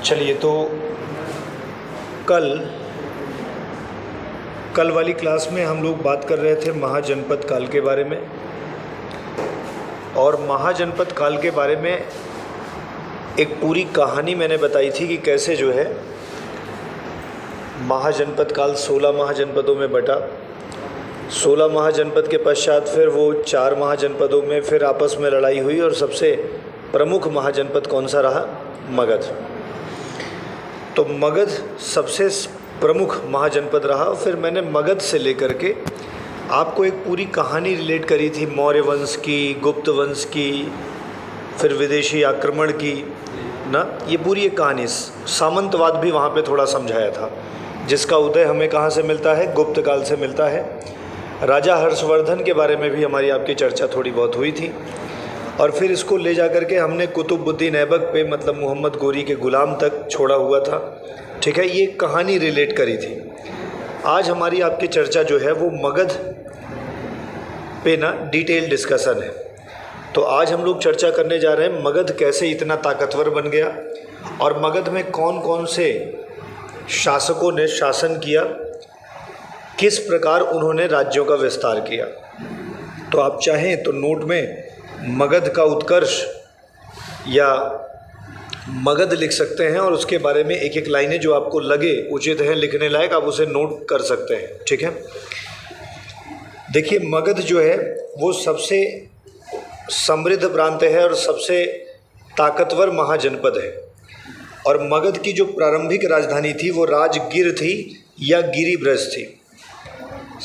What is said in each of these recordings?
चलिए, तो कल वाली क्लास में हम लोग बात कर रहे थे महाजनपद काल के बारे में। और महाजनपद काल के बारे में एक पूरी कहानी मैंने बताई थी कि कैसे जो है महाजनपद काल 16 महाजनपदों में बटा। 16 महाजनपद के पश्चात फिर वो 4 महाजनपदों में फिर आपस में लड़ाई हुई और सबसे प्रमुख महाजनपद कौन सा रहा? मगध। तो मगध सबसे प्रमुख महाजनपद रहा। फिर मैंने मगध से लेकर के आपको एक पूरी कहानी रिलेट करी थी, मौर्य वंश की, गुप्त वंश की, फिर विदेशी आक्रमण की ना। ये पूरी एक कहानी, सामंतवाद भी वहाँ पे थोड़ा समझाया था, जिसका उदय हमें कहाँ से मिलता है? गुप्त काल से मिलता है। राजा हर्षवर्धन के बारे में भी हमारी आपकी चर्चा थोड़ी बहुत हुई थी। और फिर इसको ले जा कर के हमने कुतुबुद्दीन ऐबक पे, मतलब मोहम्मद गोरी के ग़ुलाम तक छोड़ा हुआ था। ठीक है, ये कहानी रिलेट करी थी। आज हमारी आपकी चर्चा जो है वो मगध पे ना डिटेल डिस्कशन है। तो आज हम लोग चर्चा करने जा रहे हैं मगध कैसे इतना ताकतवर बन गया और मगध में कौन कौन से शासकों ने शासन किया, किस प्रकार उन्होंने राज्यों का विस्तार किया। तो आप चाहें तो नोट में मगध का उत्कर्ष या मगध लिख सकते हैं और उसके बारे में एक एक लाइनें जो आपको लगे उचित हैं लिखने लायक, आप उसे नोट कर सकते हैं। ठीक है, देखिए मगध जो है वो सबसे समृद्ध प्रांत है और सबसे ताकतवर महाजनपद है। और मगध की जो प्रारंभिक राजधानी थी वो राजगिर थी या गिरिब्रज थी।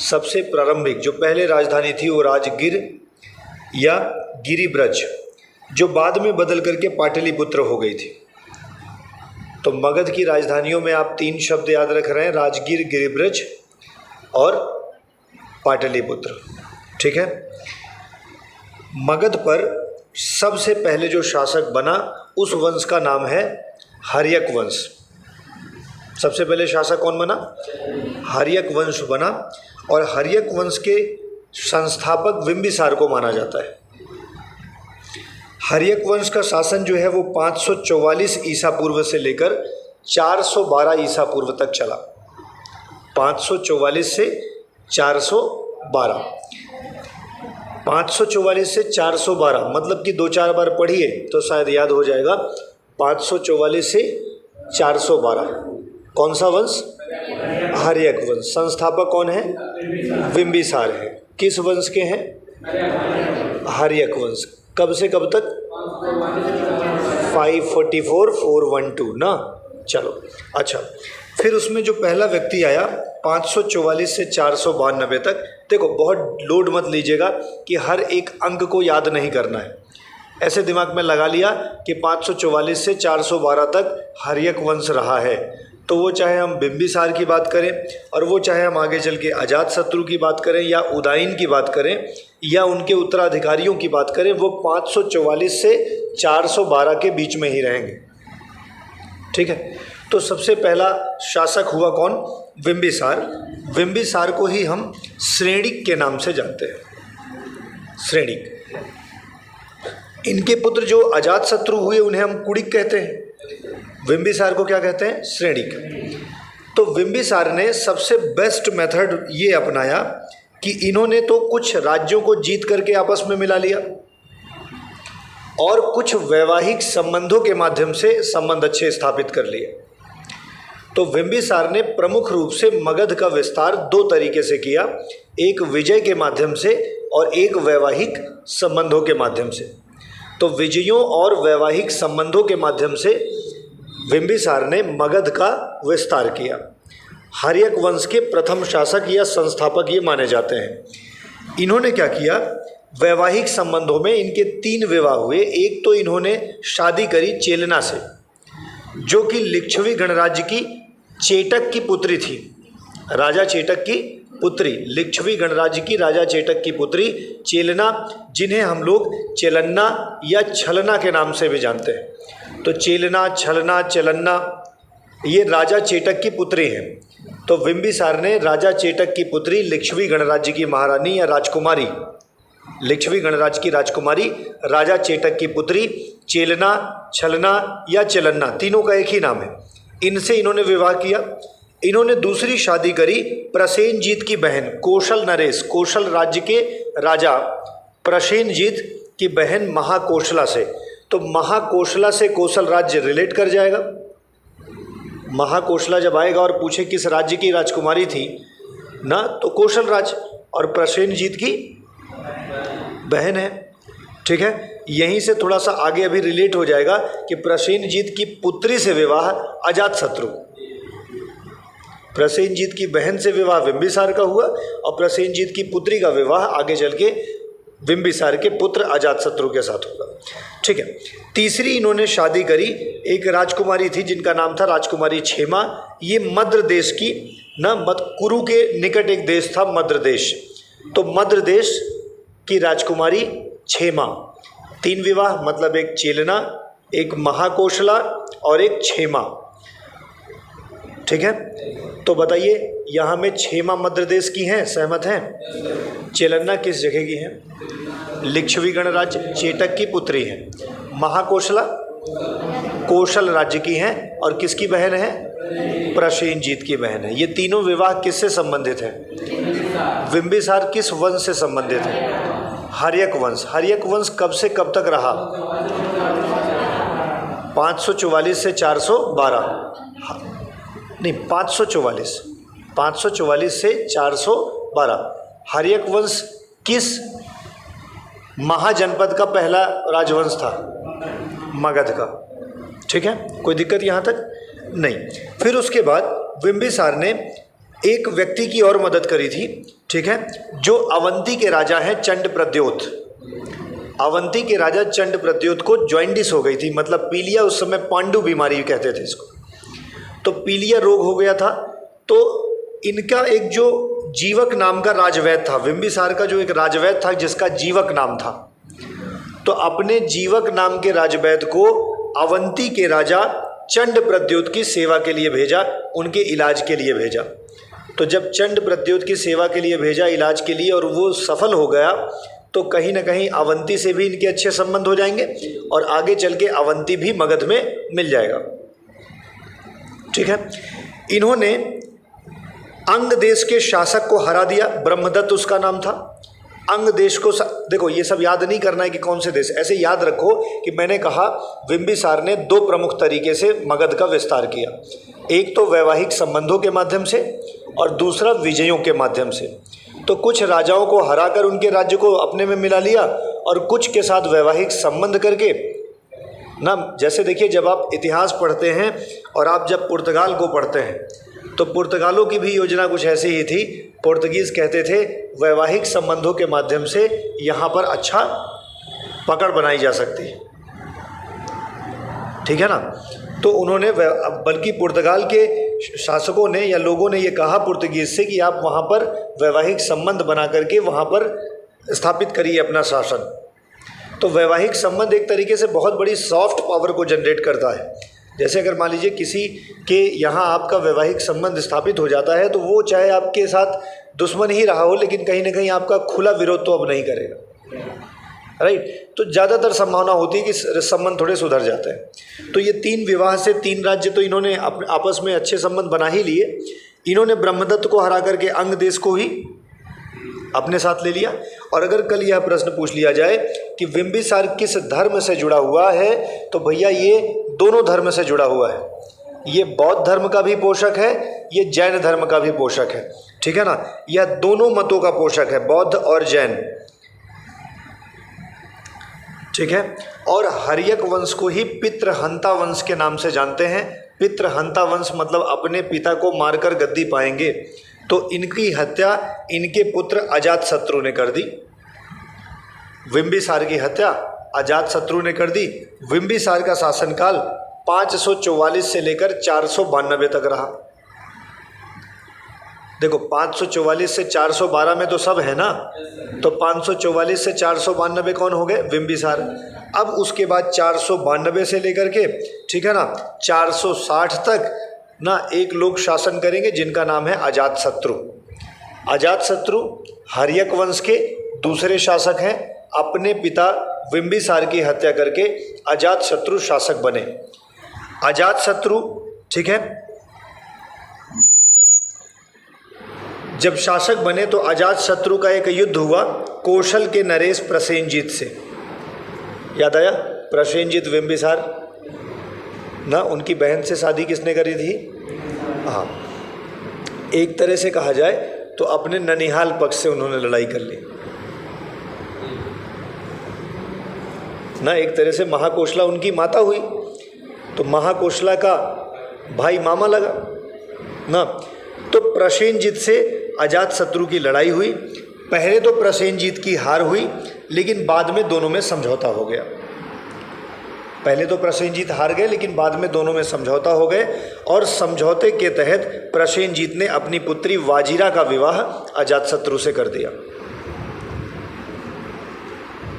सबसे प्रारंभिक जो पहले राजधानी थी वो राजगिर या गिरिब्रज, जो बाद में बदल करके पाटलिपुत्र हो गई थी। तो मगध की राजधानियों में आप 3 शब्द याद रख रहे हैं, राजगिर, गिरिब्रज और पाटलिपुत्र। ठीक है, मगध पर सबसे पहले जो शासक बना उस वंश का नाम है हर्यक वंश। सबसे पहले शासक कौन बना? हर्यक वंश बना। और हर्यक वंश के संस्थापक बिंबिसार को माना जाता है। हर्यक वंश का शासन जो है वो 544 ईसा पूर्व से लेकर 412 ईसा पूर्व तक चला। 544 से 412, 544 से 412 मतलब कि 2-4 बार पढ़िए तो शायद याद हो जाएगा। 544 से 412 कौन सा वंश? हर्यक वंश। संस्थापक कौन है? बिंबिसार है। किस वंश के हैं? हर्यक वंश। कब से कब तक? 544-412 ना। चलो अच्छा, फिर उसमें जो पहला व्यक्ति आया 544 से 492 तक। देखो बहुत लोड मत लीजिएगा कि हर एक अंक को याद नहीं करना है। ऐसे दिमाग में लगा लिया कि 544 से 412 तक हर्यक वंश रहा है, तो वो चाहे हम बिंबिसार की बात करें और वो चाहे हम आगे चल के अजातशत्रु की बात करें या उदयन की बात करें या उनके उत्तराधिकारियों की बात करें, वो 544 से 412 के बीच में ही रहेंगे। ठीक है, तो सबसे पहला शासक हुआ कौन? बिंबिसार। बिंबिसार को ही हम श्रेणिक के नाम से जानते हैं। श्रेणिक। इनके पुत्र जो अजातशत्रु हुए उन्हें हम कुड़िक कहते हैं, बिंबिसार को क्या कहते हैं? श्रेणिक। तो बिंबिसार ने सबसे बेस्ट मेथड ये अपनाया कि इन्होंने तो कुछ राज्यों को जीत करके आपस में मिला लिया और कुछ वैवाहिक संबंधों के माध्यम से संबंध अच्छे स्थापित कर लिए। तो बिंबिसार ने प्रमुख रूप से मगध का विस्तार 2 तरीके से किया, एक विजय के माध्यम से और एक वैवाहिक संबंधों के माध्यम से। तो विजयों और वैवाहिक संबंधों के माध्यम से बिंबिसार ने मगध का विस्तार किया। हर्यक वंश के प्रथम शासक या संस्थापक ये माने जाते हैं। इन्होंने क्या किया? वैवाहिक संबंधों में इनके 3 विवाह हुए। एक तो इन्होंने शादी करी चेलना से, जो कि लिच्छवी गणराज्य की चेटक की पुत्री थी। राजा चेटक की पुत्री, लिच्छवी गणराज्य की राजा चेटक की पुत्री चेलना, जिन्हें हम लोग चेलन्ना या छलना के नाम से भी जानते हैं। तो चेलना, छलना, चलन्ना ये राजा चेटक की पुत्री हैं। तो बिंबिसार ने राजा चेटक की पुत्री लिच्छवी गणराज्य की महारानी या राजकुमारी लिच्छवी गणराज्य की राजकुमारी, राजा चेटक की पुत्री, चेलना, छलना या चलन्ना, तीनों का एक ही नाम है। इनसे इन्होंने विवाह किया। इन्होंने दूसरी शादी करी प्रसेनजीत की बहन कौशल नरेश, कौशल राज्य के राजा प्रसेनजीत की बहन महाकौशला से। तो महाकौशला से कौशल राज्य रिलेट कर जाएगा। महाकौशला जब आएगा और पूछे किस राज्य की राजकुमारी थी ना, तो कौशल राज्य, और प्रसेनजीत की बहन है। ठीक है, यहीं से थोड़ा सा आगे अभी रिलेट हो जाएगा कि प्रसेनजीत की पुत्री से विवाह अजातशत्रु, प्रसेनजीत की बहन से विवाह बिंबिसार का हुआ और प्रसेनजीत की पुत्री का विवाह आगे चल के बिंबिसार के पुत्र अजातशत्रु के साथ होगा। ठीक है, तीसरी इन्होंने शादी करी, एक राजकुमारी थी जिनका नाम था राजकुमारी क्षेमा। ये मद्र देश की ना, कुरु के निकट एक देश था मद्र देश, तो मद्र देश की राजकुमारी क्षेमा। 3 विवाह, मतलब एक चेलना, एक महाकौशला और एक क्षेमा। ठीक है, तो बताइए यहाँ में क्षेमा मध्य देश की हैं, सहमत हैं? चेलन्ना किस जगह की है? लिच्छवी गणराज्य, चेटक की पुत्री है। महाकौशला कौशल राज्य की हैं और किसकी बहन है? प्रसेनजीत की बहन है। ये तीनों विवाह किससे संबंधित है? बिंबिसार किस वंश से संबंधित है? हर्यक वंश। हर्यक वंश कब से कब तक रहा? 544 से 412, नहीं 544 से 412। हर्यक वंश किस महाजनपद का पहला राजवंश था? मगध का। ठीक है, कोई दिक्कत यहाँ तक नहीं। फिर उसके बाद बिंबिसार ने एक व्यक्ति की और मदद करी थी, ठीक है, जो अवंती के राजा हैं चंड प्रद्योत। अवंती के राजा चंड प्रद्योत को जॉइंडिस हो गई थी, मतलब पीलिया, उस समय पांडु बीमारी कहते थे इसको। तो पीलिया रोग हो गया था, तो इनका एक जो जीवक नाम का राजवैद्य था, बिंबिसार का जो एक राजवैद्य था जिसका जीवक नाम था, तो अपने जीवक नाम के राजवैद्य को अवंती के राजा चंड प्रद्योत की सेवा के लिए भेजा, उनके इलाज के लिए भेजा। तो जब चंड प्रद्योत की सेवा के लिए भेजा, इलाज के लिए, और वो सफल हो गया, तो कहीं ना कहीं अवंती से भी इनके अच्छे संबंध हो जाएंगे और आगे चल के अवंती भी मगध में मिल जाएगा। ठीक है, इन्होंने अंग देश के शासक को हरा दिया, ब्रह्मदत्त उसका नाम था। अंग देश को देखो, ये सब याद नहीं करना है कि कौन से देश, ऐसे याद रखो कि मैंने कहा बिंबिसार ने 2 प्रमुख तरीके से मगध का विस्तार किया। एक तो वैवाहिक संबंधों के माध्यम से और दूसरा विजयों के माध्यम से। तो कुछ राजाओं को हराकर उनके राज्य को अपने में मिला लिया और कुछ के साथ वैवाहिक संबंध करके ना, जैसे देखिए जब आप इतिहास पढ़ते हैं और आप जब पुर्तगाल को पढ़ते हैं तो पुर्तगालों की भी योजना कुछ ऐसी ही थी। पुर्तगीज़ कहते थे वैवाहिक संबंधों के माध्यम से यहाँ पर अच्छा पकड़ बनाई जा सकती है, ठीक है ना। तो उन्होंने, बल्कि पुर्तगाल के शासकों ने या लोगों ने ये कहा पुर्तगीज़ से कि आप वहाँ पर वैवाहिक संबंध बना करके वहाँ पर स्थापित करिए अपना शासन। तो वैवाहिक संबंध एक तरीके से बहुत बड़ी सॉफ्ट पावर को जनरेट करता है। जैसे अगर मान लीजिए किसी के यहाँ आपका वैवाहिक संबंध स्थापित हो जाता है तो वो चाहे आपके साथ दुश्मन ही रहा हो, लेकिन कहीं ना कहीं आपका खुला विरोध तो अब नहीं करेगा, राइट। तो ज़्यादातर संभावना होती है कि संबंध थोड़े सुधर जाते हैं। तो ये 3 विवाह से 3 राज्य तो इन्होंने आपस में अच्छे संबंध बना ही लिए। इन्होंने ब्रह्मदत्त को हरा करके अंग देश को ही अपने साथ ले लिया। और अगर कल यह प्रश्न पूछ लिया जाए कि बिंबिसार किस धर्म से जुड़ा हुआ है, तो भैया ये दोनों धर्म से जुड़ा हुआ है। ये बौद्ध धर्म का भी पोषक है, ये जैन धर्म का भी पोषक है, ठीक है ना। यह दोनों मतों का पोषक है, बौद्ध और जैन, ठीक है। और हर्यक वंश को ही पितृहंता वंश के नाम से जानते हैं। पितृहंता वंश मतलब अपने पिता को मारकर गद्दी पाएंगे। तो इनकी हत्या इनके पुत्र अजातशत्रु ने कर दी। बिंबिसार की हत्या अजातशत्रु ने कर दी। बिंबिसार का शासनकाल 544 से लेकर 492 तक रहा। देखो 544 से 412 में तो सब है ना, तो 544 से 492 कौन हो गए? बिंबिसार। अब उसके बाद 492 से लेकर के, ठीक है ना, 460 तक ना एक लोग शासन करेंगे जिनका नाम है अजातशत्रु। अजातशत्रु हर्यक वंश के दूसरे शासक हैं, अपने पिता बिंबिसार की हत्या करके अजातशत्रु शासक बने। अजातशत्रु, ठीक है, जब शासक बने तो अजातशत्रु का एक युद्ध हुआ कौशल के नरेश प्रसेनजीत से। याद आया? प्रसेनजीत बिंबिसार ना, उनकी बहन से शादी किसने करी थी? हाँ, एक तरह से कहा जाए तो अपने ननिहाल पक्ष से उन्होंने लड़ाई कर ली ना। एक तरह से महाकोशला उनकी माता हुई, तो महाकोशला का भाई मामा लगा ना। तो प्रसेनजीत से अजातशत्रु की लड़ाई हुई। पहले तो प्रसेनजीत की हार हुई, लेकिन बाद में दोनों में समझौता हो गया। पहले तो प्रसेनजीत हार गए, लेकिन बाद में दोनों में समझौता हो गए, और समझौते के तहत प्रसेनजीत ने अपनी पुत्री वाजिरा का विवाह अजातशत्रु से कर दिया।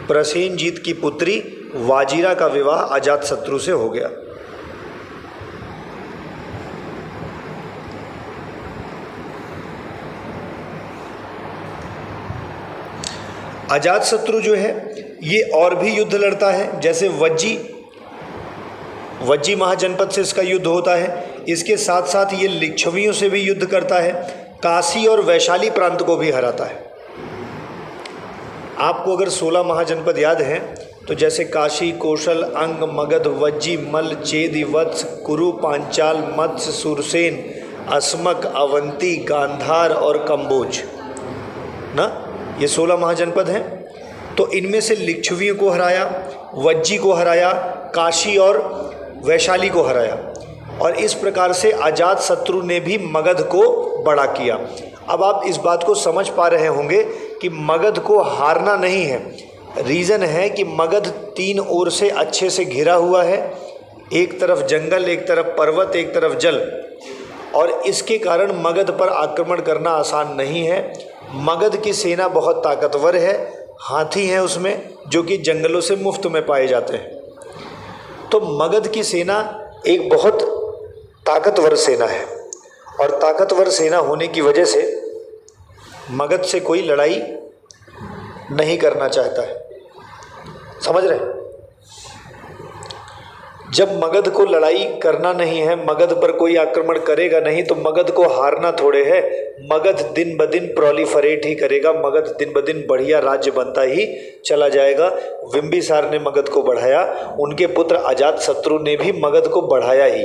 प्रसेनजीत की पुत्री वाजिरा का विवाह अजातशत्रु से हो गया। अजातशत्रु जो है ये और भी युद्ध लड़ता है, जैसे वज्जी महाजनपद से इसका युद्ध होता है। इसके साथ साथ ये लिच्छवियों से भी युद्ध करता है, काशी और वैशाली प्रांत को भी हराता है। आपको अगर 16 महाजनपद याद हैं तो जैसे काशी, कौशल, अंग, मगध, वज्जी, मल्ल, चेदि, वत्स, कुरु, पांचाल, मत्स्य, सुरसेन, अस्मक, अवंती, गांधार और कंबोज ना, ये 16 महाजनपद हैं। तो इनमें से लिच्छवियों को हराया, वज्जी को हराया, काशी और वैशाली को हराया, और इस प्रकार से अजातशत्रु ने भी मगध को बड़ा किया। अब आप इस बात को समझ पा रहे होंगे कि मगध को हारना नहीं है। रीज़न है कि मगध 3 ओर से अच्छे से घिरा हुआ है, एक तरफ जंगल, एक तरफ पर्वत, एक तरफ जल, और इसके कारण मगध पर आक्रमण करना आसान नहीं है। मगध की सेना बहुत ताकतवर है, हाथी हैं उसमें जो कि जंगलों से मुफ्त में पाए जाते हैं। तो मगध की सेना एक बहुत ताकतवर सेना है, और ताकतवर सेना होने की वजह से मगध से कोई लड़ाई नहीं करना चाहता है। समझ रहे? जब मगध को लड़ाई करना नहीं है, मगध पर कोई आक्रमण करेगा नहीं, तो मगध को हारना थोड़े है। मगध दिन ब दिन प्रोलिफरेट ही करेगा, मगध दिन ब दिन बढ़िया राज्य बनता ही चला जाएगा। बिंबिसार ने मगध को बढ़ाया, उनके पुत्र अजातशत्रु ने भी मगध को बढ़ाया ही।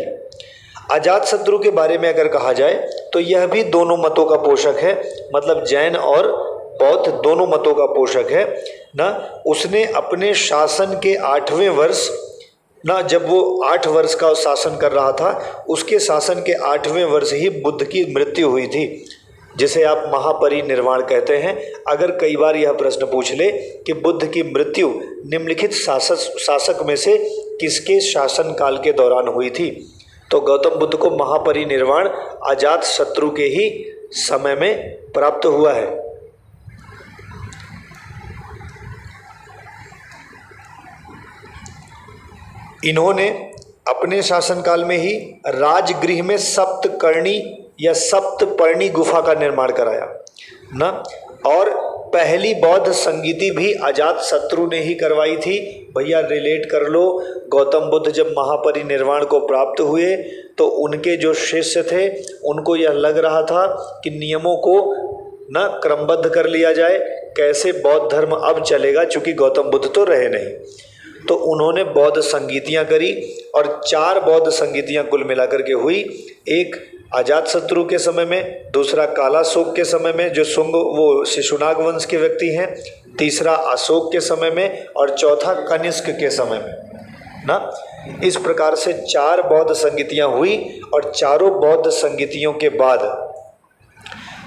अजातशत्रु के बारे में अगर कहा जाए तो यह भी दोनों मतों का पोषक है, मतलब जैन और बौद्ध दोनों मतों का पोषक है ना। उसने अपने शासन के 8वें वर्ष ना, जब वो 8 वर्ष का शासन कर रहा था, उसके शासन के 8वें वर्ष ही बुद्ध की मृत्यु हुई थी, जिसे आप महापरिनिर्वाण कहते हैं। अगर कई बार यह प्रश्न पूछ ले कि बुद्ध की मृत्यु निम्नलिखित शासक में से किसके शासन काल के दौरान हुई थी, तो गौतम बुद्ध को महापरिनिर्वाण अजातशत्रु के ही समय में प्राप्त हुआ है। इन्होंने अपने शासनकाल में ही राजगृह में सप्तकर्णी या सप्तपर्णी गुफा का निर्माण कराया ना, और पहली बौद्ध संगीति भी अजातशत्रु ने ही करवाई थी। भैया रिलेट कर लो, गौतम बुद्ध जब महापरिनिर्वाण को प्राप्त हुए तो उनके जो शिष्य थे उनको यह लग रहा था कि नियमों को ना क्रमबद्ध कर लिया जाए, कैसे बौद्ध धर्म अब चलेगा, चूँकि गौतम बुद्ध तो रहे नहीं। तो उन्होंने बौद्ध संगीतियाँ करी, और 4 बौद्ध संगीतियाँ कुल मिलाकर के हुई। एक अजातशत्रु के समय में, दूसरा कालाशोक के समय में जो शुंग वो शिशुनाग वंश के व्यक्ति हैं, तीसरा अशोक के समय में, और चौथा कनिष्क के समय में ना। इस प्रकार से 4 बौद्ध संगीतियाँ हुई, और चारों बौद्ध संगीतियों के बाद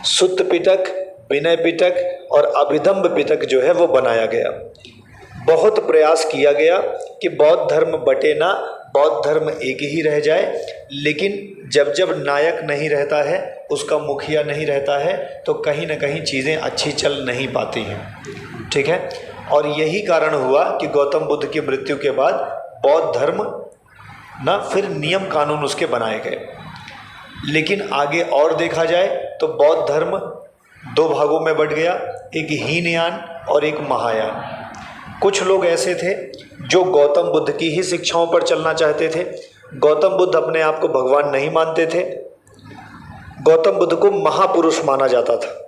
सुत्त पिटक, विनय पिटक और अभिधम्ब पिटक जो है वो बनाया गया। बहुत प्रयास किया गया कि बौद्ध धर्म बटे ना, बौद्ध धर्म एक ही रह जाए, लेकिन जब जब नायक नहीं रहता है, उसका मुखिया नहीं रहता है, तो कहीं ना कहीं चीज़ें अच्छी चल नहीं पाती हैं। ठीक है, और यही कारण हुआ कि गौतम बुद्ध की मृत्यु के बाद बौद्ध धर्म ना फिर नियम कानून उसके बनाए गए। लेकिन आगे और देखा जाए तो बौद्ध धर्म 2 भागों में बट गया। एक हीनयान और एक महायान। कुछ लोग ऐसे थे जो गौतम बुद्ध की ही शिक्षाओं पर चलना चाहते थे। गौतम बुद्ध अपने आप को भगवान नहीं मानते थे। गौतम बुद्ध को महापुरुष माना जाता था।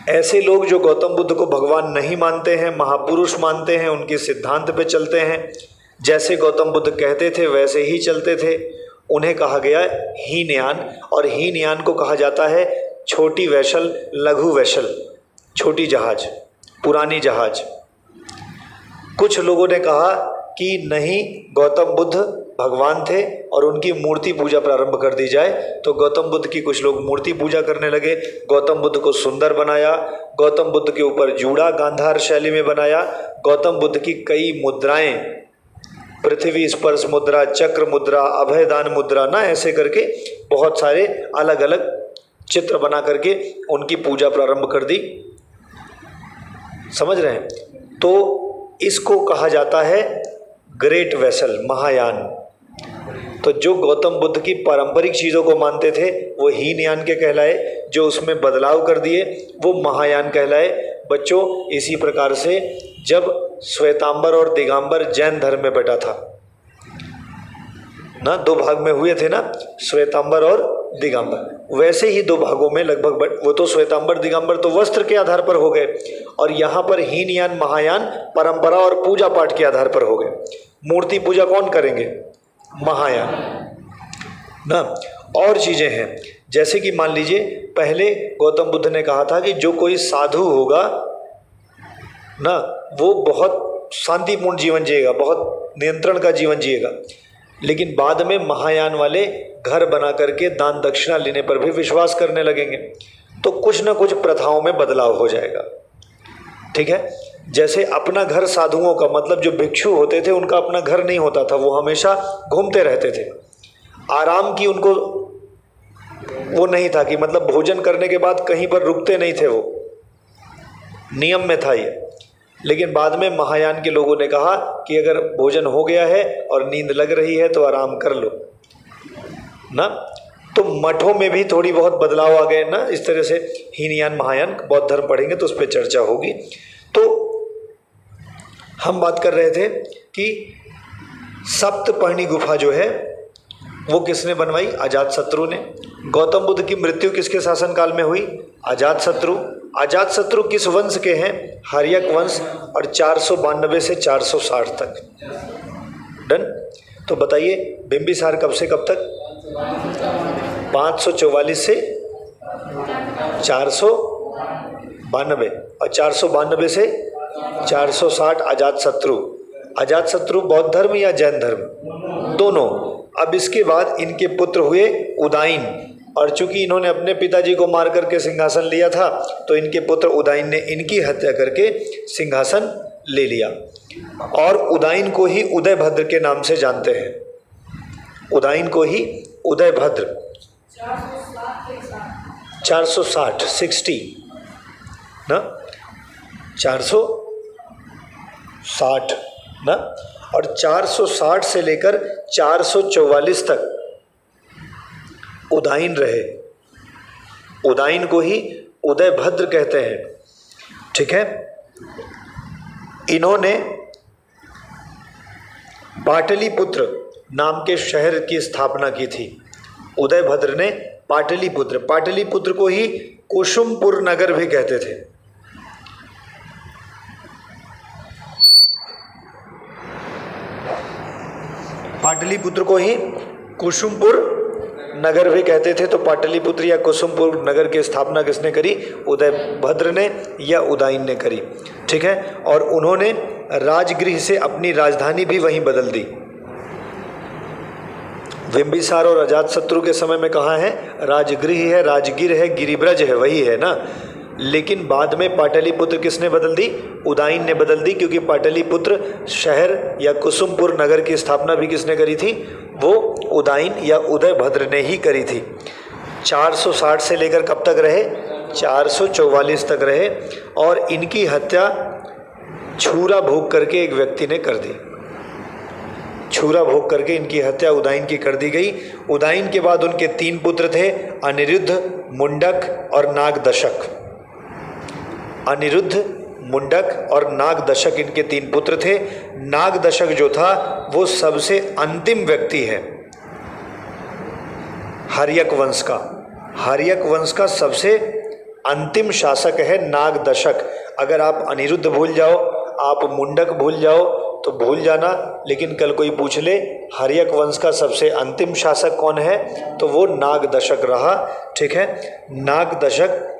ऐसे लोग जो गौतम बुद्ध को भगवान नहीं मानते हैं, महापुरुष मानते हैं, उनके सिद्धांत पे चलते हैं, जैसे गौतम बुद्ध कहते थे वैसे ही चलते थे, उन्हें कहा गया हीनयान। और हीनयान को कहा जाता है छोटी वैसल, लघु वैसल, छोटी जहाज, पुरानी जहाज। कुछ लोगों ने कहा कि नहीं, गौतम बुद्ध भगवान थे और उनकी मूर्ति पूजा प्रारंभ कर दी जाए। तो गौतम बुद्ध की कुछ लोग मूर्ति पूजा करने लगे। गौतम बुद्ध को सुंदर बनाया, गौतम बुद्ध के ऊपर जूड़ा गांधार शैली में बनाया, गौतम बुद्ध की कई मुद्राएं, पृथ्वी स्पर्श मुद्रा, चक्र मुद्रा, अभयदान मुद्रा, ना ऐसे करके बहुत सारे अलग अलग चित्र बना करके उनकी पूजा प्रारंभ कर दी। समझ रहे हैं? तो इसको कहा जाता है ग्रेट वेसल, महायान। तो जो गौतम बुद्ध की पारंपरिक चीज़ों को मानते थे वो हीनयान के कहलाए, जो उसमें बदलाव कर दिए वो महायान कहलाए। बच्चों, इसी प्रकार से जब श्वेतांबर और दिगंबर जैन धर्म में बटा था ना, दो भाग में हुए थे ना, श्वेतांबर और दिगंबर, वैसे ही दो भागों में लगभग वो तो श्वेतांबर दिगंबर तो वस्त्र के आधार पर हो गए, और यहाँ पर हीनयान महायान परंपरा और पूजा पाठ के आधार पर हो गए। मूर्ति पूजा कौन करेंगे? महायान ना। और चीजें हैं, जैसे कि मान लीजिए पहले गौतम बुद्ध ने कहा था कि जो कोई साधु होगा ना वो बहुत शांतिपूर्ण जीवन जिएगा, बहुत नियंत्रण का जीवन जिएगा। लेकिन बाद में महायान वाले घर बना करके दान दक्षिणा लेने पर भी विश्वास करने लगेंगे, तो कुछ ना कुछ प्रथाओं में बदलाव हो जाएगा। ठीक है? जैसे अपना घर साधुओं का, मतलब जो भिक्षु होते थे उनका अपना घर नहीं होता था, वो हमेशा घूमते रहते थे। आराम की उनको वो नहीं था कि मतलब भोजन करने के बाद कहीं पर रुकते नहीं थे, वो नियम में था ये। लेकिन बाद में महायान के लोगों ने कहा कि अगर भोजन हो गया है और नींद लग रही है तो आराम कर लो ना। तो मठों में भी थोड़ी बहुत बदलाव आ गए ना। इस तरह से हीनयान महायान बौद्ध धर्म पढ़ेंगे तो उस पर चर्चा होगी। तो हम बात कर रहे थे कि सप्तपर्णी गुफा जो है वो किसने बनवाई? अजातशत्रु ने। गौतम बुद्ध की मृत्यु किसके शासनकाल में हुई? अजातशत्रु। अजातशत्रु किस वंश के हैं? हर्यक वंश, और 492 से 460 तक। डन। तो बताइए बिंबिसार कब से कब तक? 544 से 492, और 492 से 460 अजातशत्रु। अजातशत्रु बौद्ध धर्म या जैन धर्म? दोनों। अब इसके बाद इनके पुत्र हुए उदाइन, और चूंकि इन्होंने अपने पिताजी को मार करके सिंहासन लिया था तो इनके पुत्र उदाइन ने इनकी हत्या करके सिंहासन ले लिया, और उदाइन को ही उदयभद्र के नाम से जानते हैं। उदाइन को ही उदयभद्र। 460 ना, 460 ना, और 460 से लेकर 444 तक उदाइन रहे। उदाइन को ही उदयभद्र कहते हैं। ठीक है? इन्होंने पाटलिपुत्र नाम के शहर की स्थापना की थी। उदयभद्र ने पाटलिपुत्र, पाटलिपुत्र को ही कुसुमपुर नगर भी कहते थे। पाटलिपुत्र को ही कुसुमपुर नगर भी कहते थे। तो पाटलिपुत्र या कुसुमपुर नगर की स्थापना किसने करी? उदयभद्र ने या उदाइन ने करी। ठीक है? और उन्होंने राजगृह से अपनी राजधानी भी वहीं बदल दी। बिंबिसार और अजातशत्रु के समय में कहाँ है? राजगृह है, राजगिर है, गिरिब्रज है, वही है ना। लेकिन बाद में पाटलिपुत्र किसने बदल दी? उदाइन ने बदल दी, क्योंकि पाटलिपुत्र शहर या कुसुमपुर नगर की स्थापना भी किसने करी थी? वो उदाइन या उदयभद्र ने ही करी थी। 460 से लेकर कब तक रहे? 444 तक रहे, और इनकी हत्या छुरा भोग करके एक व्यक्ति ने कर दी। छुरा भोग करके इनकी हत्या उदाइन की कर दी गई। उदाइन के बाद उनके 3 पुत्र थे, अनिरुद्ध, मुंडक और नागदशक। अनिरुद्ध, मुंडक और नागदशक इनके 3 पुत्र थे। नागदशक जो था वो सबसे अंतिम व्यक्ति है हर्यक वंश का। हर्यक वंश का सबसे अंतिम शासक है नागदशक। अगर आप अनिरुद्ध भूल जाओ, आप मुंडक भूल जाओ तो भूल जाना, लेकिन कल कोई पूछ ले हर्यक वंश का सबसे अंतिम शासक कौन है तो वो नागदशक रहा। ठीक है, नागदशक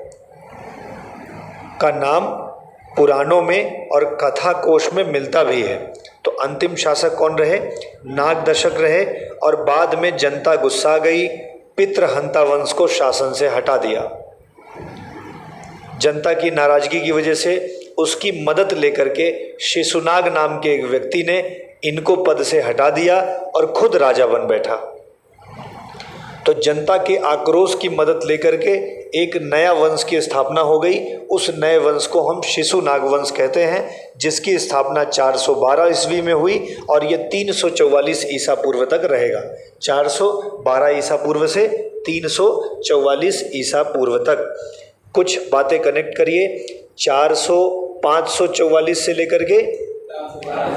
का नाम पुराणों में और कथा कोश में मिलता भी है। तो अंतिम शासक कौन रहे? नागदशक रहे। और बाद में जनता गुस्सा गई, पितृहंता वंश को शासन से हटा दिया। जनता की नाराजगी की वजह से उसकी मदद लेकर के शिशुनाग नाम के एक व्यक्ति ने इनको पद से हटा दिया और खुद राजा बन बैठा। तो जनता के आक्रोश की मदद लेकर के एक नया वंश की स्थापना हो गई। उस नए वंश को हम शिशुनाग वंश कहते हैं, जिसकी स्थापना 412 ईस्वी में हुई और ये 344 ईसा पूर्व तक रहेगा। 412 ईसा पूर्व से 344 ईसा पूर्व तक। कुछ बातें कनेक्ट करिए। 544 से लेकर के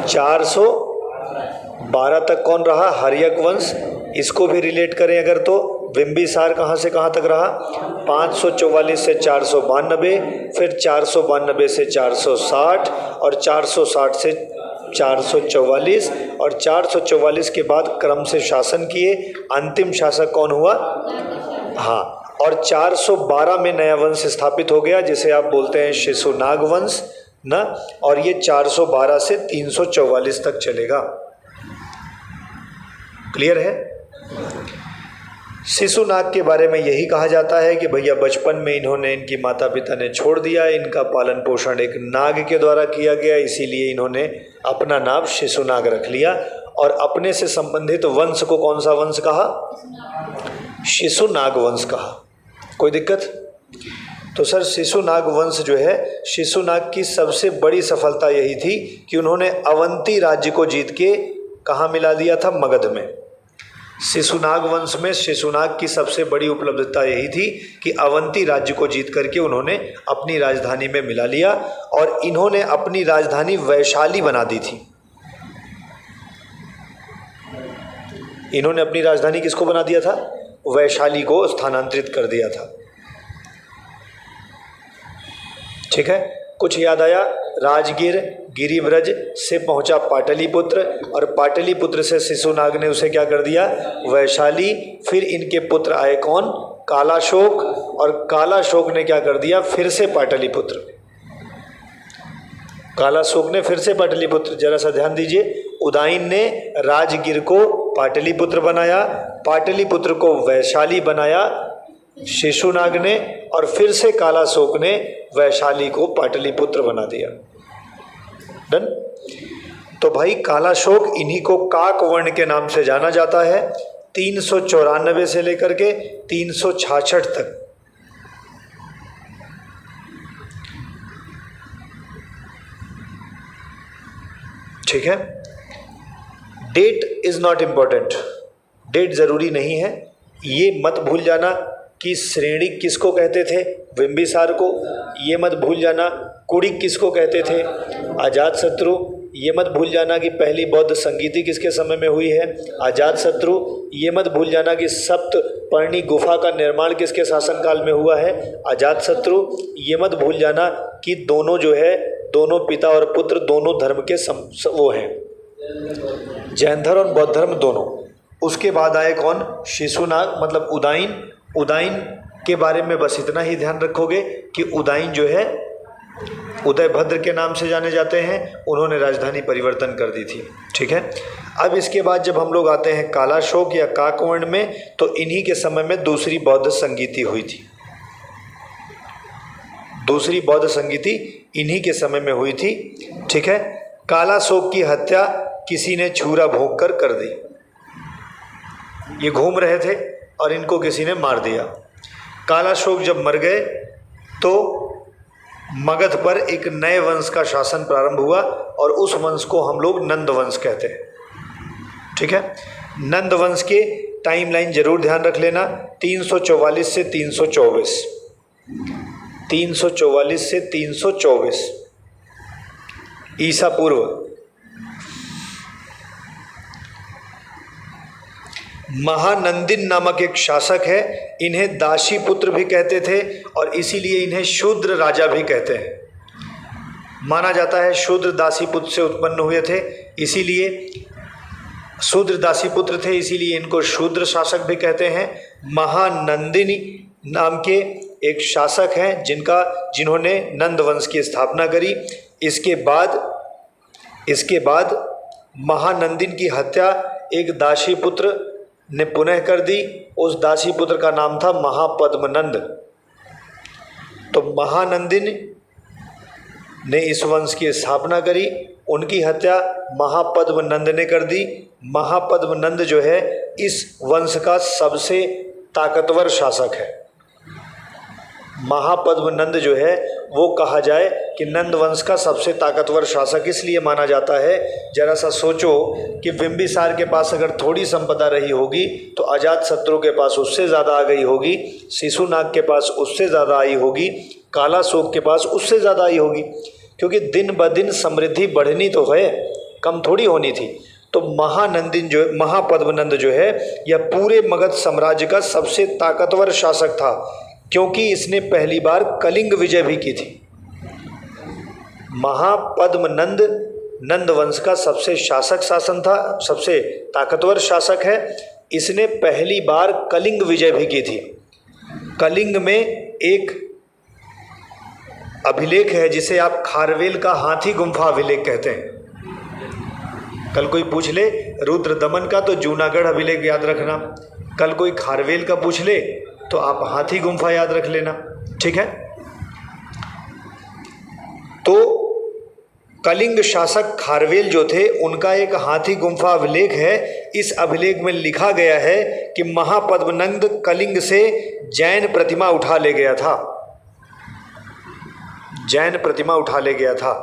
412 तक कौन रहा? हर्यक वंश। इसको भी रिलेट करें अगर तो बिंबिसार कहाँ से कहाँ तक रहा? 544 से 492, फिर 492 से 460 और 460 से 444 और 444 के बाद क्रम से शासन किए। अंतिम शासक कौन हुआ? हाँ, और 412 में नया वंश स्थापित हो गया जिसे आप बोलते हैं शिशुनाग वंश ना। और ये 412 से 344 तक चलेगा। क्लियर है? शिशुनाग के बारे में यही कहा जाता है कि भैया बचपन में इन्होंने, इनकी माता पिता ने छोड़ दिया, इनका पालन पोषण एक नाग के द्वारा किया गया, इसीलिए इन्होंने अपना नाम शिशुनाग रख लिया। और अपने से संबंधित वंश को कौन सा वंश कहा? शिशुनाग वंश कहा। कोई दिक्कत? तो सर शिशुनाग वंश जो है, शिशुनाग की सबसे बड़ी सफलता यही थी कि उन्होंने अवंती राज्य को जीत के कहाँ मिला दिया था? मगध में। शिशुनाग वंश में शिशुनाग की सबसे बड़ी उपलब्धता यही थी कि अवंती राज्य को जीत करके उन्होंने अपनी राजधानी में मिला लिया और इन्होंने अपनी राजधानी वैशाली बना दी थी। इन्होंने अपनी राजधानी किसको बना दिया था? वैशाली को स्थानांतरित कर दिया था। ठीक है, कुछ याद आया? राजगीर, गिरिव्रज से पहुंचा पाटलिपुत्र और पाटलिपुत्र से शिशुनाग ने उसे क्या कर दिया? वैशाली। फिर इनके पुत्र आए कौन? कालाशोक। और कालाशोक ने क्या कर दिया? फिर से पाटलिपुत्र। कालाशोक ने फिर से पाटलिपुत्र। जरा सा ध्यान दीजिए, उदयन ने राजगीर को पाटलिपुत्र बनाया, पाटलिपुत्र को वैशाली बनाया शिशुनाग ने, और फिर से कालाशोक ने वैशाली को पाटलिपुत्र बना दिया। डन? तो भाई कालाशोक, इन्हीं को काक वर्ण के नाम से जाना जाता है। 394 से लेकर के 366 तक। ठीक है, date is not important, date जरूरी नहीं है। ये मत भूल जाना कि श्रेणी किसको कहते थे? बिंबिसार को। ये मत भूल जाना कुड़िक किसको कहते थे? अजातशत्रु। ये मत भूल जाना कि पहली बौद्ध संगीति किसके समय में हुई है? अजातशत्रु। ये मत भूल जाना कि सप्तपर्णी गुफा का निर्माण किसके शासनकाल में हुआ है? अजातशत्रु। ये मत भूल जाना कि दोनों जो है, दोनों पिता और पुत्र दोनों धर्म के वो हैं, जैन धर्म और बौद्ध धर्म दोनों। उसके बाद आए कौन? शिशुनाग, मतलब उदयन। उदयन के बारे में बस इतना ही ध्यान रखोगे कि उदयन जो है उदयभद्र के नाम से जाने जाते हैं। उन्होंने राजधानी परिवर्तन कर दी थी। ठीक है, अब इसके बाद जब हम लोग आते हैं कालाशोक या काकवर्ण में, तो इन्हीं के समय में दूसरी बौद्ध संगीति हुई थी। दूसरी बौद्ध संगीति इन्हीं के समय में हुई थी। ठीक है, कालाशोक की हत्या किसी ने छुरा भोंक कर दी। ये घूम रहे थे और इनको किसी ने मार दिया। कालाशोक जब मर गए तो मगध पर एक नए वंश का शासन प्रारंभ हुआ और उस वंश को हम लोग नंद वंश कहते हैं। ठीक है, नंद वंश के टाइमलाइन जरूर ध्यान रख लेना, 344 से 324। 344 से 324 ईसा पूर्व। महानंदिन नामक एक शासक है, इन्हें दासी पुत्र भी कहते थे और इसीलिए इन्हें शूद्र राजा भी कहते हैं। माना जाता है शूद्र दासी पुत्र से उत्पन्न हुए थे, इसीलिए शूद्र दासी पुत्र थे, इसीलिए इनको शूद्र शासक भी कहते हैं। महानंदिनी नाम के एक शासक हैं जिन्होंने नंद वंश की स्थापना करी। इसके बाद महानंदिन की हत्या एक दासी पुत्र ने पुनः कर दी। उस दासी पुत्र का नाम था महापद्मनंद। तो महानंदिन ने इस वंश की स्थापना करी, उनकी हत्या महापद्मनंद ने कर दी। महापद्मनंद जो है इस वंश का सबसे ताकतवर शासक है। महापद्मनंद जो है वो कहा जाए कि नंद वंश का सबसे ताकतवर शासक इसलिए माना जाता है। जरा सा सोचो कि बिंबिसार के पास अगर थोड़ी संपदा रही होगी तो अजातशत्रु के पास उससे ज़्यादा आ गई होगी, शिशुनाग के पास उससे ज़्यादा आई होगी, कालाशोक के पास उससे ज़्यादा आई होगी, क्योंकि दिन ब दिन समृद्धि बढ़नी तो है, कम थोड़ी होनी थी। तो महापद्मनंद जो है यह पूरे मगध साम्राज्य का सबसे ताकतवर शासक था, क्योंकि इसने पहली बार कलिंग विजय भी की थी। महापद्मनंद नंद वंश का सबसे शासन था, सबसे ताकतवर शासक है। इसने पहली बार कलिंग विजय भी की थी। कलिंग में एक अभिलेख है जिसे आप खारवेल का हाथी गुम्फा अभिलेख कहते हैं। कल कोई पूछ ले रुद्र दमन का तो जूनागढ़ अभिलेख याद रखना, कल कोई खारवेल का पूछ ले तो आप हाथी गुम्फा याद रख लेना, ठीक है। तो कलिंग शासक खारवेल जो थे उनका एक हाथी गुम्फा अभिलेख है। इस अभिलेख में लिखा गया है कि महापद्मनंद कलिंग से जैन प्रतिमा उठा ले गया था, जैन प्रतिमा उठा ले गया था।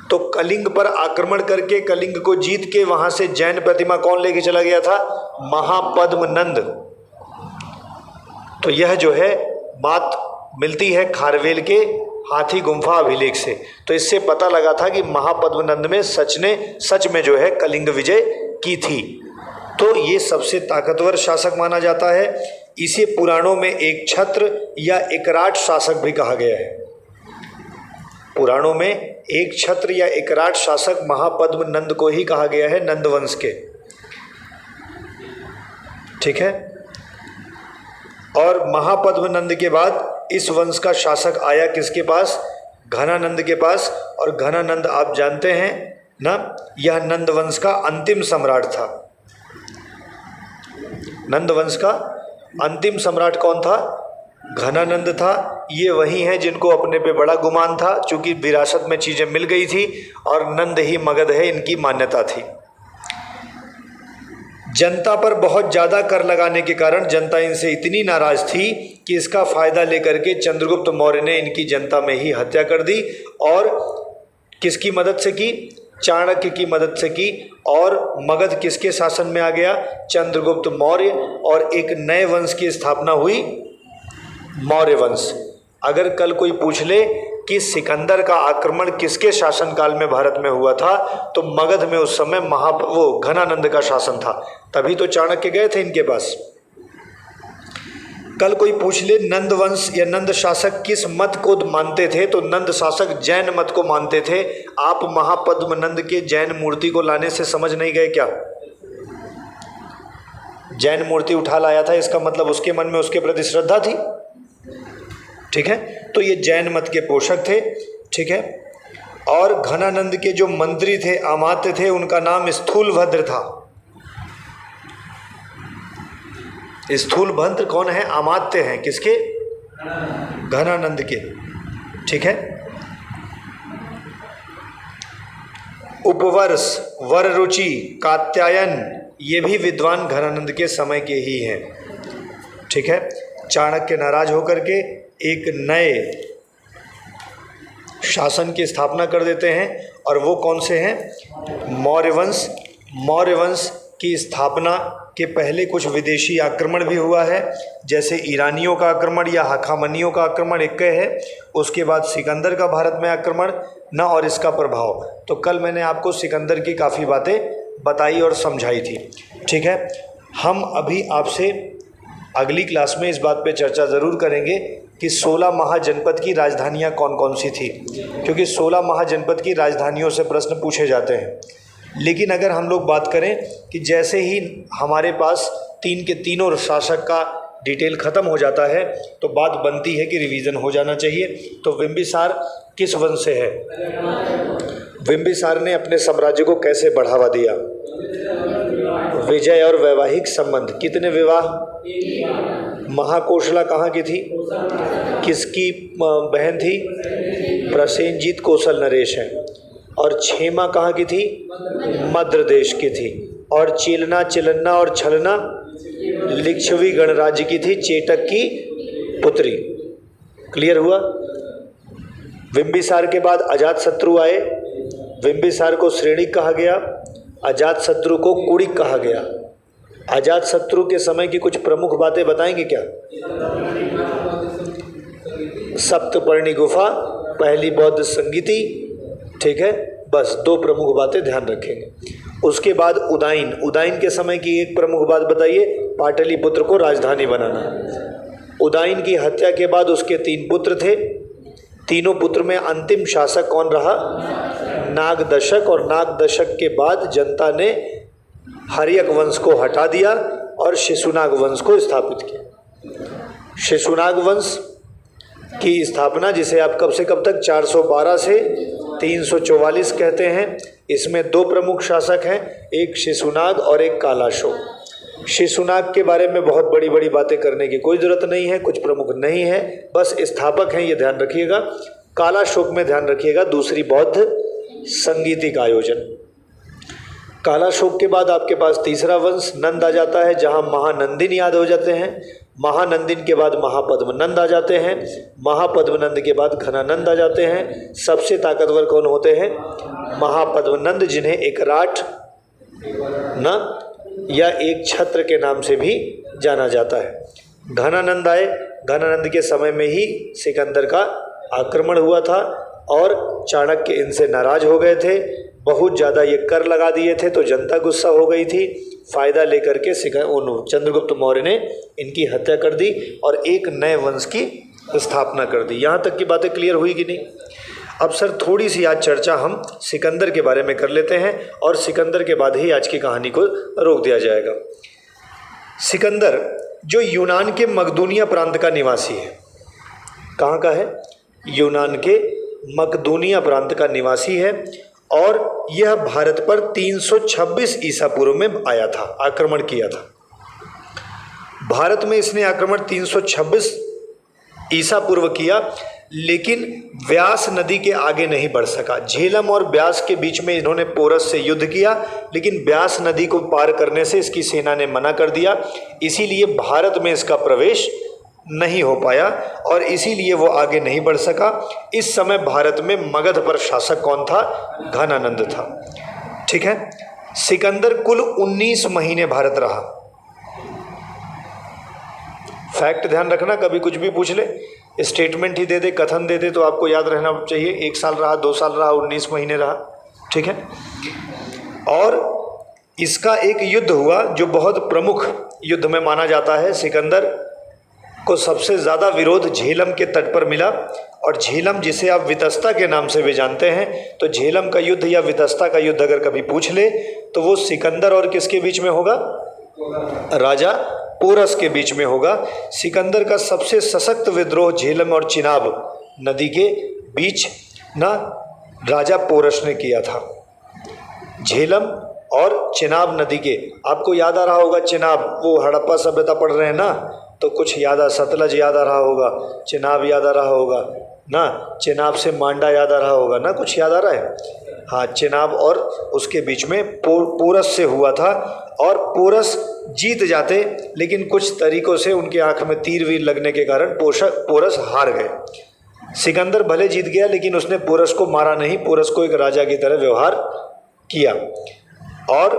तो कलिंग पर आक्रमण करके कलिंग को जीत के वहां से जैन प्रतिमा कौन लेके चला गया था? महापद्मनंद। तो यह जो है बात मिलती है खारवेल के हाथी गुम्फा अभिलेख से। तो इससे पता लगा था कि महापद्मनंद में सच में जो है कलिंग विजय की थी। तो ये सबसे ताकतवर शासक माना जाता है। इसे पुराणों में एक छत्र या एकराट शासक भी कहा गया है। पुराणों में एक छत्र या एकराट शासक महापद्मनंद को ही कहा गया है, नंद वंश के, ठीक है। और महापद्मनंद के बाद इस वंश का शासक आया किसके पास? घनानंद के पास। और घनानंद आप जानते हैं ना, यह नंद वंश का अंतिम सम्राट था। नंद वंश का अंतिम सम्राट कौन था? घनानंद था। ये वही हैं जिनको अपने पे बड़ा गुमान था, चूंकि विरासत में चीज़ें मिल गई थी और नंद ही मगध है, इनकी मान्यता थी। जनता पर बहुत ज़्यादा कर लगाने के कारण जनता इनसे इतनी नाराज़ थी कि इसका फ़ायदा लेकर के चंद्रगुप्त मौर्य ने इनकी जनता में ही हत्या कर दी। और किसकी मदद से की? चाणक्य की मदद से की। और मगध किसके शासन में आ गया? चंद्रगुप्त मौर्य। और एक नए वंश की स्थापना हुई, मौर्य वंश। अगर कल कोई पूछ ले कि सिकंदर का आक्रमण किसके शासनकाल में भारत में हुआ था, तो मगध में उस समय वो घनानंद का शासन था, तभी तो चाणक्य गए थे इनके पास। कल कोई पूछ ले नंद वंश या नंद शासक किस मत को मानते थे, तो नंद शासक जैन मत को मानते थे। आप महापद्मनंद के जैन मूर्ति को लाने से समझ नहीं गए क्या? जैन मूर्ति उठा लाया था, इसका मतलब उसके मन में उसके प्रति श्रद्धा थी, ठीक है। तो ये जैन मत के पोषक थे, ठीक है। और घनानंद के जो मंत्री थे, अमात्य थे, उनका नाम स्थूलभद्र था। स्थूलभद्र कौन है? अमात्य हैं किसके? घनानंद के, ठीक है। उपवर्ष, वररुचि, कात्यायन, ये भी विद्वान घनानंद के समय के ही हैं, ठीक है। चाणक्य नाराज होकर के एक नए शासन की स्थापना कर देते हैं, और वो कौन से हैं? मौर्य वंश। मौर्य वंश की स्थापना कि पहले कुछ विदेशी आक्रमण भी हुआ है, जैसे ईरानियों का आक्रमण या हखामनियों का आक्रमण एक है, उसके बाद सिकंदर का भारत में आक्रमण न और इसका प्रभाव। तो कल मैंने आपको सिकंदर की काफ़ी बातें बताई और समझाई थी। ठीक है, हम अभी आपसे अगली क्लास में इस बात पे चर्चा ज़रूर करेंगे कि 16 महाजनपद की राजधानियाँ कौन कौन सी थी, क्योंकि 16 महाजनपद की राजधानियों से प्रश्न पूछे जाते हैं। लेकिन अगर हम लोग बात करें कि जैसे ही हमारे पास तीन के तीनों शासक का डिटेल ख़त्म हो जाता है तो बात बनती है कि रिवीजन हो जाना चाहिए। तो बिंबिसार किस वंश से है? बिंबिसार ने अपने साम्राज्य को कैसे बढ़ावा दिया? विजय और वैवाहिक संबंध। कितने विवाह? महाकोशला कहाँ की थी? किसकी बहन थी? प्रसेनजीत कौशल नरेश है। और क्षेमा कहाँ की थी? मध्य देश की थी। और चिलना, चिलन्ना और छलना लिच्छवी गणराज्य की थी, चेटक की पुत्री। क्लियर हुआ? बिंबिसार के बाद अजातशत्रु आए। बिंबिसार को श्रेणिक कहा गया, अजातशत्रु को कुड़िक कहा गया। अजातशत्रु के समय की कुछ प्रमुख बातें बताएंगे क्या? सप्तपर्णी गुफा, पहली बौद्ध संगीति। ठीक है, बस 2 प्रमुख बातें ध्यान रखेंगे। उसके बाद उदाइन। उदाइन के समय की एक प्रमुख बात बताइए, पाटलिपुत्र को राजधानी बनाना। उदाइन की हत्या के बाद उसके 3 पुत्र थे। तीनों पुत्र में अंतिम शासक कौन रहा? नागदशक। और नागदशक के बाद जनता ने हर्यक वंश को हटा दिया और शिशुनाग वंश को स्थापित किया। शिशुनाग वंश की स्थापना, जिसे आप कब से कब तक 412 से 344 कहते हैं, इसमें 2 प्रमुख शासक हैं, एक शिशुनाग और एक कालाशोक। शिशुनाग के बारे में बहुत बड़ी बड़ी बातें करने की कोई ज़रूरत नहीं है, कुछ प्रमुख नहीं है, बस स्थापक हैं, ये ध्यान रखिएगा। कालाशोक में ध्यान रखिएगा दूसरी बौद्ध संगीति का आयोजन। कालाशोक के बाद आपके पास तीसरा वंश नंद आ जाता है, जहाँ महानंदिन याद हो जाते हैं। महानंदिन के बाद महापद्मनंद आ जाते हैं। महापद्मनंद के बाद घनानंद आ जाते हैं। सबसे ताकतवर कौन होते हैं? महापद्मनंद, जिन्हें एक राठ न या एक छत्र के नाम से भी जाना जाता है। घनानंद आए। घनानंद के समय में ही सिकंदर का आक्रमण हुआ था और चाणक्य इनसे नाराज हो गए थे। बहुत ज़्यादा ये कर लगा दिए थे तो जनता गुस्सा हो गई थी। फ़ायदा लेकर के चंद्रगुप्त मौर्य ने इनकी हत्या कर दी और एक नए वंश की स्थापना कर दी। यहाँ तक की बातें क्लियर हुई कि नहीं? अब सर थोड़ी सी आज चर्चा हम सिकंदर के बारे में कर लेते हैं और सिकंदर के बाद ही आज की कहानी को रोक दिया जाएगा। सिकंदर जो यूनान के मकदूनिया प्रांत का निवासी है। कहाँ का है? यूनान के मकदूनिया प्रांत का निवासी है और यह भारत पर 326 ईसा पूर्व में आया था, आक्रमण किया था। भारत में इसने आक्रमण 326 ईसा पूर्व किया, लेकिन व्यास नदी के आगे नहीं बढ़ सका। झेलम और ब्यास के बीच में इन्होंने पोरस से युद्ध किया, लेकिन ब्यास नदी को पार करने से इसकी सेना ने मना कर दिया, इसीलिए भारत में इसका प्रवेश नहीं हो पाया और इसीलिए वो आगे नहीं बढ़ सका। इस समय भारत में मगध पर शासक कौन था? घनानंद था। ठीक है, सिकंदर कुल 19 महीने भारत रहा। फैक्ट ध्यान रखना, कभी कुछ भी पूछ ले, स्टेटमेंट ही दे दे, कथन दे दे, तो आपको याद रहना चाहिए 1 साल रहा, 2 साल रहा, 19 महीने रहा। ठीक है, और इसका एक युद्ध हुआ जो बहुत प्रमुख युद्ध में माना जाता है। सिकंदर को सबसे ज़्यादा विरोध झेलम के तट पर मिला और झेलम, जिसे आप वितस्ता के नाम से भी जानते हैं, तो झेलम का युद्ध या वितस्ता का युद्ध अगर कभी पूछ ले तो वो सिकंदर और किसके बीच में होगा? राजा पोरस के बीच में होगा। सिकंदर का सबसे सशक्त विद्रोह झेलम और चिनाब नदी के बीच ना राजा पोरस ने किया था। झेलम और चिनाब नदी के, आपको याद आ रहा होगा चिनाब, वो हड़प्पा सभ्यता पढ़ रहे हैं ना, तो कुछ याद सतलज याद आ रहा होगा, चिनाब याद आ रहा होगा ना, चिनाब से मांडा याद आ रहा होगा ना, कुछ याद आ रहा है? हाँ, चिनाब और उसके बीच में पोरस से हुआ था और पोरस जीत जाते, लेकिन कुछ तरीकों से उनकी आंख में तीर वीर लगने के कारण पोरस हार गए। सिकंदर भले जीत गया लेकिन उसने पोरस को मारा नहीं, पोरस को एक राजा की तरह व्यवहार किया और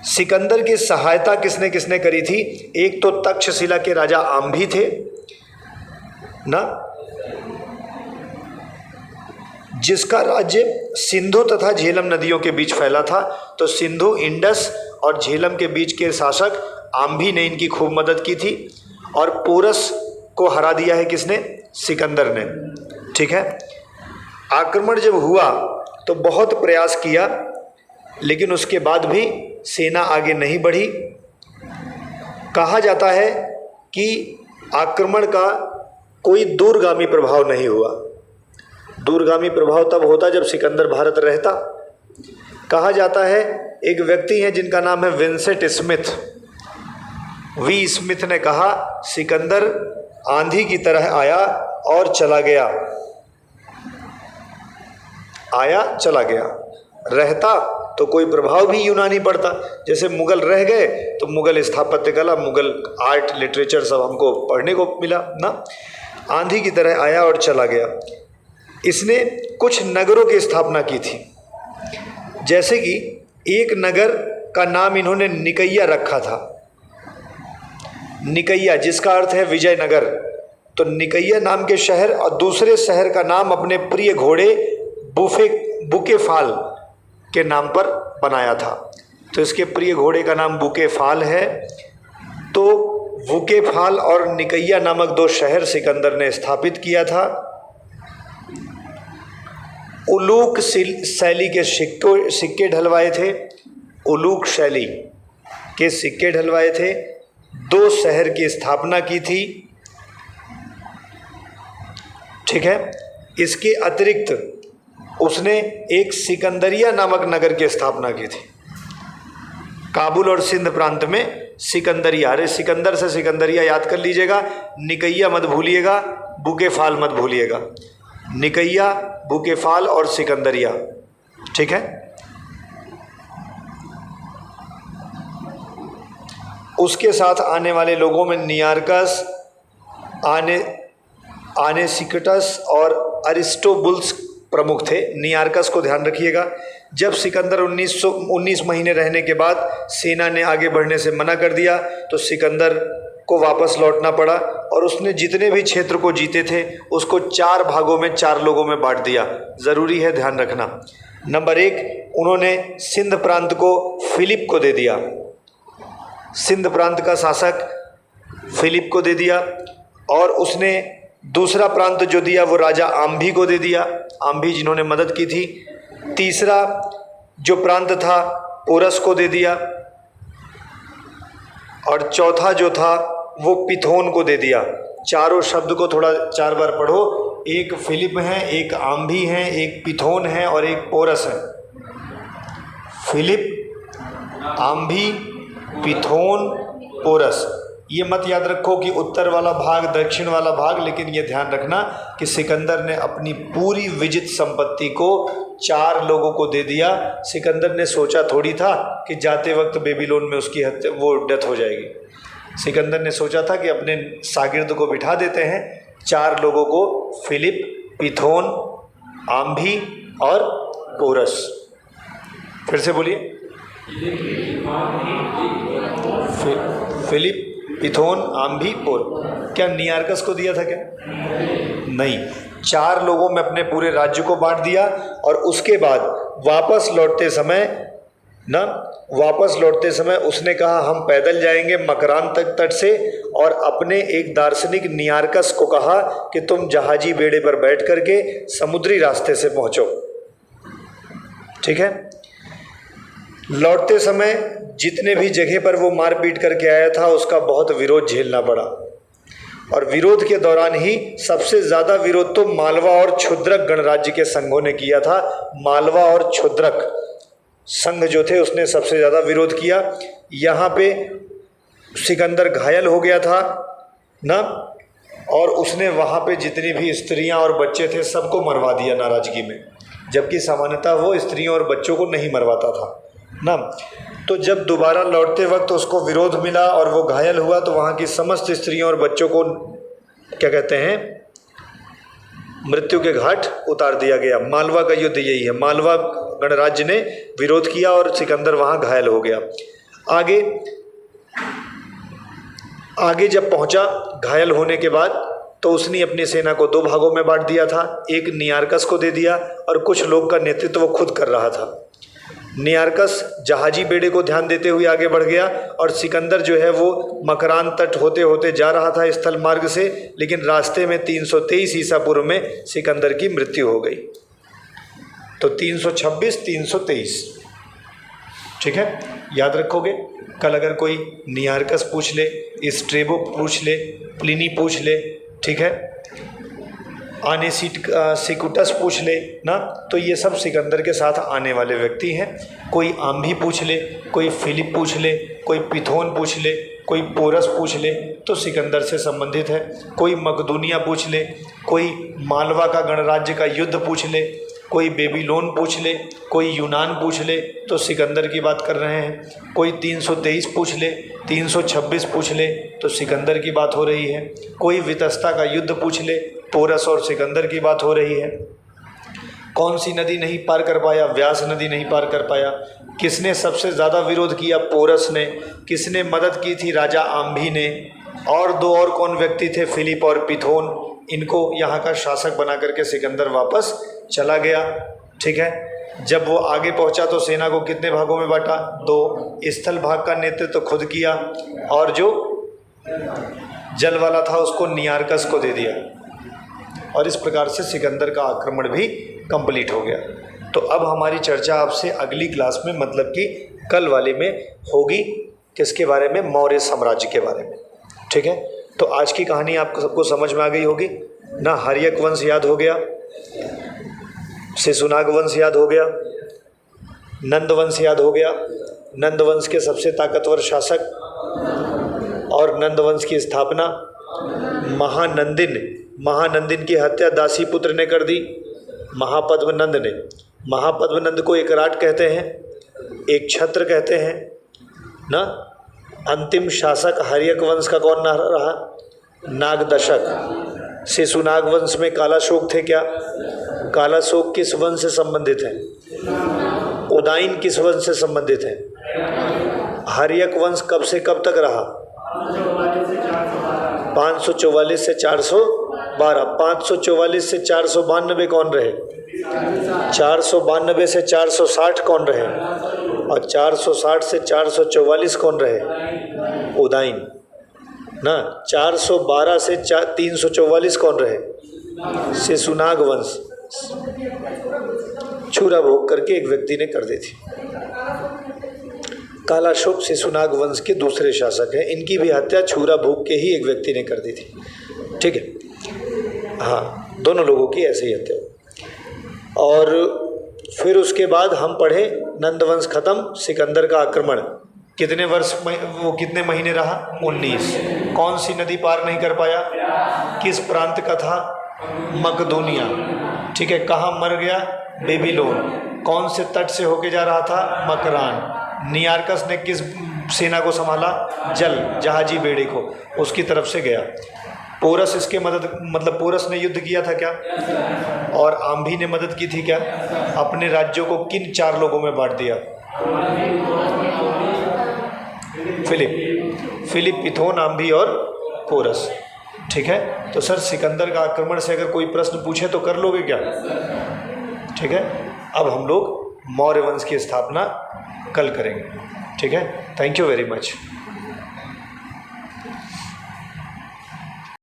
सिकंदर की सहायता किसने किसने करी थी? एक तो तक्षशिला के राजा आम्भी थे ना, जिसका राज्य सिंधु तथा झेलम नदियों के बीच फैला था। तो सिंधु, इंडस और झेलम के बीच के शासक आम्भी ने इनकी खूब मदद की थी। और पोरस को हरा दिया है किसने? सिकंदर ने। ठीक है। आक्रमण जब हुआ तो बहुत प्रयास किया, लेकिन उसके बाद भी सेना आगे नहीं बढ़ी। कहा जाता है कि आक्रमण का कोई दूरगामी प्रभाव नहीं हुआ। दूरगामी प्रभाव तब होता जब सिकंदर भारत रहता। कहा जाता है, एक व्यक्ति हैं जिनका नाम है विंसेंट स्मिथ, वी स्मिथ ने कहा, सिकंदर आंधी की तरह आया और चला गया, आया चला गया। रहता तो कोई प्रभाव भी यूं ना नहीं पड़ता। जैसे मुगल रह गए तो मुगल स्थापत्य कला, मुगल आर्ट, लिटरेचर सब हमको पढ़ने को मिला ना। आंधी की तरह आया और चला गया। इसने कुछ नगरों की स्थापना की थी, जैसे कि एक नगर का नाम इन्होंने निकैया रखा था। निकैया, जिसका अर्थ है विजयनगर। तो निकैया नाम के शहर, और दूसरे शहर का नाम अपने प्रिय घोड़े बुकेफाल के नाम पर बनाया था। तो इसके प्रिय घोड़े का नाम बुकेफाल है। तो बुकेफाल और निकैया नामक दो शहर सिकंदर ने स्थापित किया था। उलूक शैली के सिक्के ढलवाए थे। उलूक शैली के सिक्के ढलवाए थे। 2 शहर की स्थापना की थी। ठीक है। इसके अतिरिक्त उसने एक सिकंदरिया नामक नगर की स्थापना की थी। काबुल और सिंध प्रांत में सिकंदरिया, अरे सिकंदर से सिकंदरिया याद कर लीजिएगा, निकैया मत भूलिएगा, बुकेफाल मत भूलिएगा। निकैया, बुकेफाल और सिकंदरिया। ठीक है। उसके साथ आने वाले लोगों में नियार्कस, आनेसिकटस और अरिस्टोबुल्स प्रमुख थे। नियार्कस को ध्यान रखिएगा। जब सिकंदर 19 महीने रहने के बाद सेना ने आगे बढ़ने से मना कर दिया तो सिकंदर को वापस लौटना पड़ा, और उसने जितने भी क्षेत्र को जीते थे उसको 4 भागों में 4 लोगों में बांट दिया। ज़रूरी है ध्यान रखना। नंबर 1, उन्होंने सिंध प्रांत को फिलिप को दे दिया। सिंध प्रांत का शासक फिलिप को दे दिया। और उसने दूसरा प्रांत जो दिया वो राजा आम्भी को दे दिया, आम्भी जिन्होंने मदद की थी। तीसरा जो प्रांत था पोरस को दे दिया। और चौथा जो था वो पिथोन को दे दिया। चारों शब्द को थोड़ा 4 बार पढ़ो। एक फिलिप है, एक आम्भी है, एक पिथोन है और एक पोरस है। Philip, Ambhi, Peithon, Porus. ये मत याद रखो कि उत्तर वाला भाग, दक्षिण वाला भाग, लेकिन ये ध्यान रखना कि सिकंदर ने अपनी पूरी विजित संपत्ति को 4 लोगों को दे दिया। सिकंदर ने सोचा थोड़ी था कि जाते वक्त बेबीलोन में उसकी हत्या, वो डेथ हो जाएगी। सिकंदर ने सोचा था कि अपने शागिर्द को बिठा देते हैं, 4 लोगों को, फिलिप, पिथोन, आम्भी और पोरस। फिर से बोलिए, फिलिप, पिथोन, आम्भी, पोर। क्या नियार्कस को दिया था क्या? नहीं। 4 लोगों में अपने पूरे राज्य को बांट दिया। और उसके बाद वापस लौटते समय उसने कहा हम पैदल जाएंगे मकरान तट से, और अपने एक दार्शनिक नियार्कस को कहा कि तुम जहाजी बेड़े पर बैठ करके समुद्री रास्ते से पहुंचो। ठीक है। लौटते समय जितने भी जगह पर वो मारपीट करके आया था उसका बहुत विरोध झेलना पड़ा। और विरोध के दौरान ही सबसे ज़्यादा विरोध तो मालवा और क्षुद्रक गणराज्य के संघों ने किया था। मालवा और क्षुद्रक संघ जो थे उसने सबसे ज़्यादा विरोध किया। यहाँ पे सिकंदर घायल हो गया था ना, और उसने वहाँ पे जितनी भी स्त्रियाँ और बच्चे थे सबको मरवा दिया नाराज़गी में, जबकि सामान्यतः वो स्त्रियों और बच्चों को नहीं मरवाता था ना। तो जब दोबारा लौटते वक्त उसको विरोध मिला और वो घायल हुआ तो वहाँ की समस्त स्त्रियों और बच्चों को क्या कहते हैं, मृत्यु के घाट उतार दिया गया। मालवा का युद्ध यही है। मालवा गणराज्य ने विरोध किया और सिकंदर वहाँ घायल हो गया। आगे जब पहुंचा घायल होने के बाद, तो उसने अपनी सेना को 2 भागों में बांट दिया था। एक नियारकस को दे दिया और कुछ लोग का नेतृत्व वो खुद कर रहा था। नियारकस जहाजी बेड़े को ध्यान देते हुए आगे बढ़ गया और सिकंदर जो है वो मकरान तट होते होते जा रहा था स्थल मार्ग से, लेकिन रास्ते में 323 ईसा पूर्व में सिकंदर की मृत्यु हो गई। तो 326, 323, ठीक है, याद रखोगे। कल अगर कोई नियारकस पूछ ले, स्ट्रेबो पूछ ले, प्लिनी पूछ ले, ठीक है, सिकुटस पूछ ले ना, तो ये सब सिकंदर के साथ आने वाले व्यक्ति हैं। कोई आम्भी पूछ ले, कोई फिलिप पूछ ले, कोई पिथोन पूछ ले, कोई पोरस पूछ ले, तो सिकंदर से संबंधित है। कोई मकदूनिया पूछ ले, कोई मालवा का गणराज्य का युद्ध पूछ ले, कोई बेबीलोन पूछ ले, कोई यूनान पूछ ले, तो सिकंदर की बात कर रहे हैं। कोई 323 पूछ ले, 326 पूछ ले, तो सिकंदर की बात हो रही है। कोई वितस्ता का युद्ध पूछ ले, पोरस और सिकंदर की बात हो रही है। कौन सी नदी नहीं पार कर पाया? व्यास नदी नहीं पार कर पाया। किसने सबसे ज़्यादा विरोध किया? पोरस ने। किसने मदद की थी? राजा आम्भी ने। और 2 और कौन व्यक्ति थे? फिलिप और पिथोन। इनको यहाँ का शासक बना करके सिकंदर वापस चला गया, ठीक है। जब वो आगे पहुँचा तो सेना को कितने भागों में बांटा? 2। स्थल भाग का नेतृत्व तो खुद किया और जो जल वाला था उसको नियारकस को दे दिया, और इस प्रकार से सिकंदर का आक्रमण भी कंप्लीट हो गया। तो अब हमारी चर्चा आपसे अगली क्लास में, मतलब कि कल वाले में होगी, किसके बारे में? मौर्य साम्राज्य के बारे में, ठीक है। तो आज की कहानी आपको सबको समझ में आ गई होगी ना। हर्यक वंश याद हो गया, शिशुनाग वंश याद हो गया, नंद वंश याद हो गया। नंद वंश के सबसे ताकतवर शासक और नंद वंश की स्थापना महानंदिन की हत्या दासी पुत्र ने कर दी, महापद्मनंद ने। महापद्मनंद को एक राट कहते हैं, एक छत्र कहते हैं ना। अंतिम शासक हर्यक वंश का कौन रहा? नागदशक। शिशुनाग वंश में कालाशोक थे क्या? कालाशोक किस वंश से संबंधित है? उदाइन किस वंश से संबंधित है? हर्यक वंश कब से कब तक रहा? 544 से 412। 544 से 492 कौन रहे? 492 से 460 कौन रहे? और 460 से 444 कौन रहे? उदाइन ना। 412 से 344 कौन रहे? शिशुनाग वंश। छुरा भोग करके एक व्यक्ति ने कर दी थी। कालाशोक शिशुनाग वंश के दूसरे शासक हैं। इनकी भी हत्या छुरा भोग के ही एक व्यक्ति ने कर दी थी, ठीक है। हाँ, दोनों लोगों की ऐसे ही हत्या। और फिर उसके बाद हम पढ़े नंदवंश खत्म, सिकंदर का आक्रमण। कितने वर्ष वो कितने महीने रहा? 19। कौन सी नदी पार नहीं कर पाया? किस प्रांत का था? मकदूनिया, ठीक है। कहाँ मर गया? बेबीलोन। कौन से तट से होके जा रहा था? मकरान। नियारकस ने किस सेना को संभाला? जहाजी बेड़े को, उसकी तरफ से गया। पोरस इसके मतलब पोरस ने युद्ध किया था क्या? और आम्भी ने मदद की थी क्या? अपने राज्यों को किन 4 लोगों में बांट दिया? फिलिप, पिथोन, आम्भी और पोरस, ठीक है। तो सर सिकंदर का आक्रमण से अगर कोई प्रश्न पूछे तो कर लोगे क्या? ठीक है। अब हम लोग मौर्य वंश की स्थापना कल करेंगे, ठीक है। Thank you very much.